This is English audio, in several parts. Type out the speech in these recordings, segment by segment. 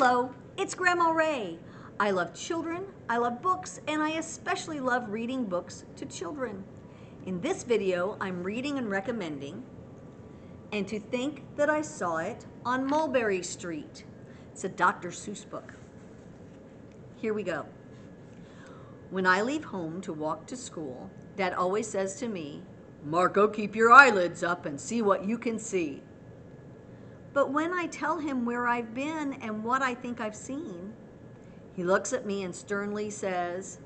Hello, it's Grandma Ray. I love children, I love books, and I especially love reading books to children. In this video, I'm reading and recommending And to Think That I Saw It on Mulberry Street. It's a Dr. Seuss book. Here we go. When I leave home to walk to school, Dad always says to me, "Marco, keep your eyelids up and see what you can see." But when I tell him where I've been and what I think I've seen, he looks at me and sternly says,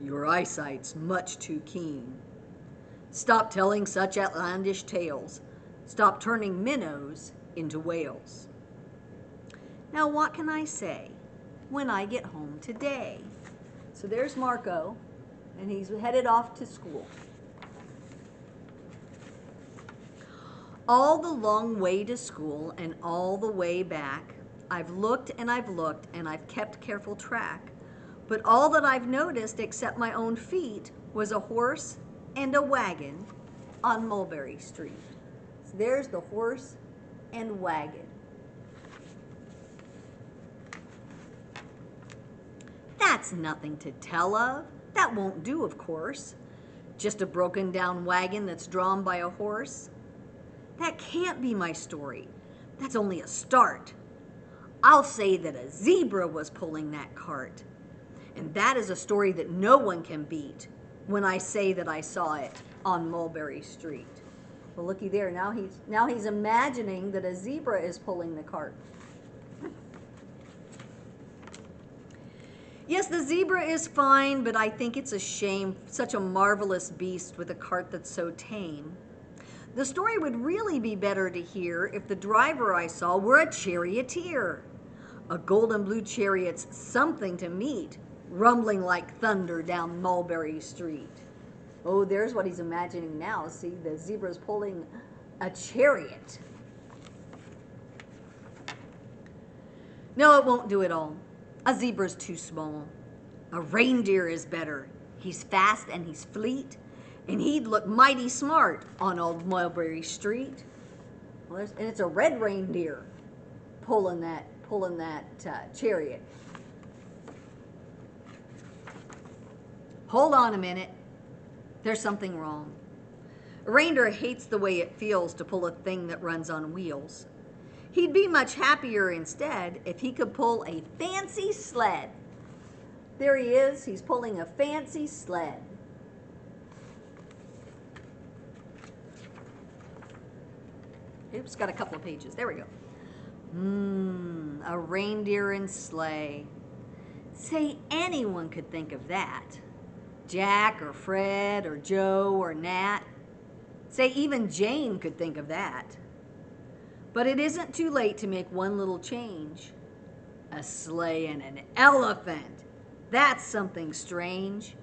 "Your eyesight's much too keen. Stop telling such outlandish tales. Stop turning minnows into whales." Now what can I say when I get home today? So there's Marco, and he's headed off to school. All the long way to school and all the way back, I've looked and I've looked and I've kept careful track. But all that I've noticed except my own feet was a horse and a wagon on Mulberry Street. So there's the horse and wagon. That's nothing to tell of. That won't do, of course. Just a broken down wagon that's drawn by a horse. That can't be my story. That's only a start. I'll say that a zebra was pulling that cart. And that is a story that no one can beat when I say that I saw it on Mulberry Street. Well, looky there. Now he's imagining that a zebra is pulling the cart. Yes, the zebra is fine, but I think it's a shame, such a marvelous beast with a cart that's so tame. The story would really be better to hear if the driver I saw were a charioteer. A golden blue chariot's something to meet, rumbling like thunder down Mulberry Street. Oh, there's what he's imagining now. See, the zebra's pulling a chariot. No, it won't do it all. A zebra's too small. A reindeer is better. He's fast and he's fleet, and he'd look mighty smart on old Mulberry Street. Well, and it's a red reindeer pulling that chariot. Hold on a minute. There's something wrong. A reindeer hates the way it feels to pull a thing that runs on wheels. He'd be much happier instead if he could pull a fancy sled. There he is. He's pulling a fancy sled. Oops, got a couple of pages. There we go. A reindeer and sleigh. Say, anyone could think of that. Jack or Fred or Joe or Nat. Say, even Jane could think of that. But it isn't too late to make one little change. A sleigh and an elephant. That's something strange.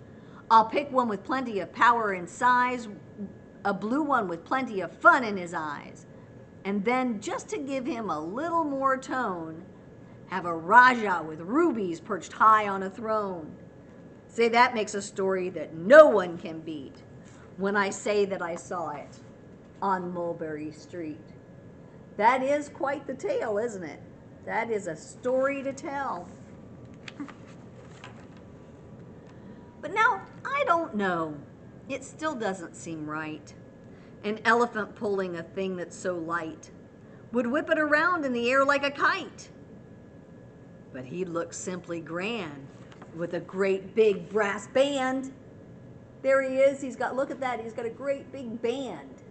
I'll pick one with plenty of power and size, a blue one with plenty of fun in his eyes. And then, just to give him a little more tone, have a Raja with rubies perched high on a throne. Say, that makes a story that no one can beat when I say that I saw it on Mulberry Street. That is quite the tale, isn't it? That is a story to tell. But now, I don't know. It still doesn't seem right. An elephant pulling a thing that's so light would whip it around in the air like a kite. But he looks simply grand with a great big brass band. There he is. Look at that. He's got a great big band.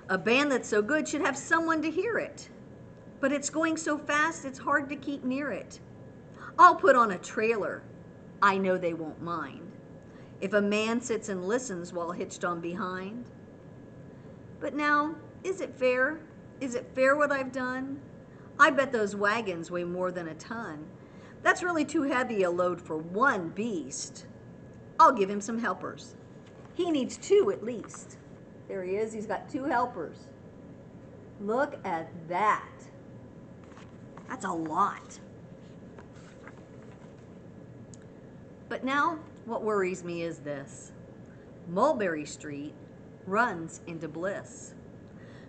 A band that's so good should have someone to hear it. But it's going so fast, it's hard to keep near it. I'll put on a trailer. I know they won't mind if a man sits and listens while hitched on behind. But now, is it fair? Is it fair what I've done? I bet those wagons weigh more than a ton. That's really too heavy a load for one beast. I'll give him some helpers. He needs two at least. There he is. He's got two helpers. Look at that. That's a lot. But now, what worries me is this. Mulberry Street runs into bliss.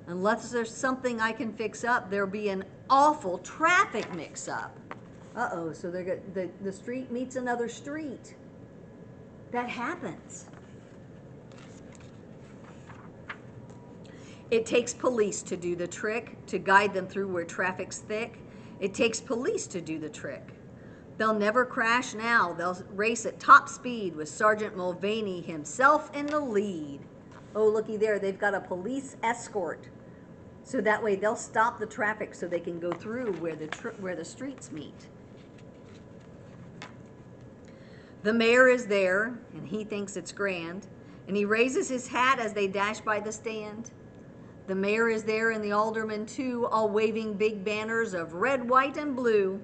Unless there's something I can fix up, there'll be an awful traffic mix-up. Uh-oh, so the street meets another street. That happens. It takes police to do the trick, to guide them through where traffic's thick. It takes police to do the trick. They'll never crash now. They'll race at top speed with Sergeant Mulvaney himself in the lead. Oh, looky there, they've got a police escort. So that way they'll stop the traffic so they can go through where the streets meet. The mayor is there, and he thinks it's grand, and he raises his hat as they dash by the stand. The mayor is there and the aldermen too, all waving big banners of red, white, and blue.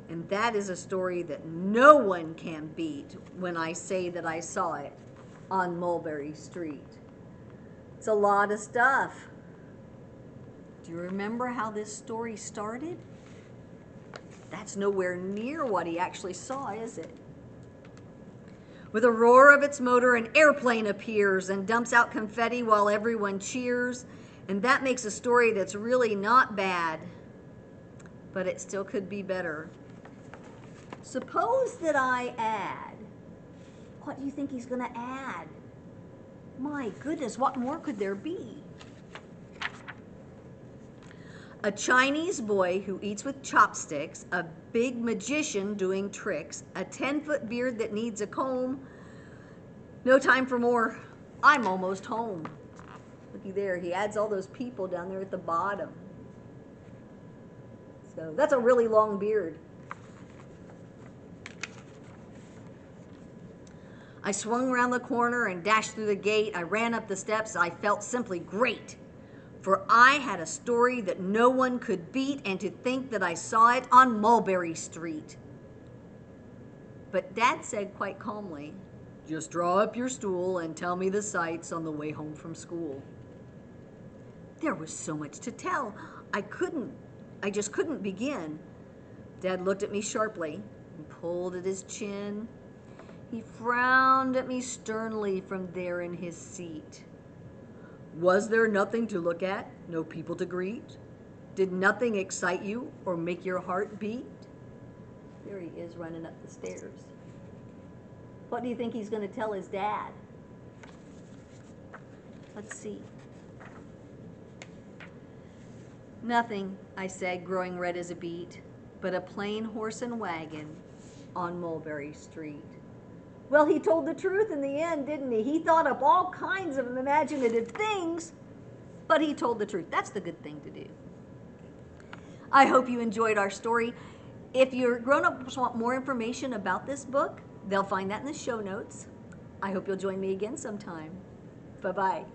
And that is a story that no one can beat when I say that I saw it on Mulberry Street. It's a lot of stuff. Do you remember how this story started? That's nowhere near what he actually saw, is it? With a roar of its motor, an airplane appears and dumps out confetti while everyone cheers. And that makes a story that's really not bad, but it still could be better. Suppose that I add. What do you think he's going to add? My goodness, what more could there be? A Chinese boy who eats with chopsticks, a big magician doing tricks, a 10-foot beard that needs a comb. No time for more. I'm almost home. Looky there, he adds all those people down there at the bottom. So that's a really long beard. I swung around the corner and dashed through the gate. I ran up the steps. I felt simply great. For I had a story that no one could beat, and to think that I saw it on Mulberry Street. But Dad said quite calmly, "Just draw up your stool and tell me the sights on the way home from school." There was so much to tell. I just couldn't begin. Dad looked at me sharply and pulled at his chin. He frowned at me sternly from there in his seat. Was there nothing to look at, no people to greet? Did nothing excite you or make your heart beat? There he is running up the stairs. What do you think he's going to tell his dad? Let's see. Nothing, I said, growing red as a beet, but a plain horse and wagon on Mulberry Street. Well, he told the truth in the end, didn't he? He thought up all kinds of imaginative things, but he told the truth. That's the good thing to do. I hope you enjoyed our story. If your grown-ups want more information about this book, they'll find that in the show notes. I hope you'll join me again sometime. Bye-bye.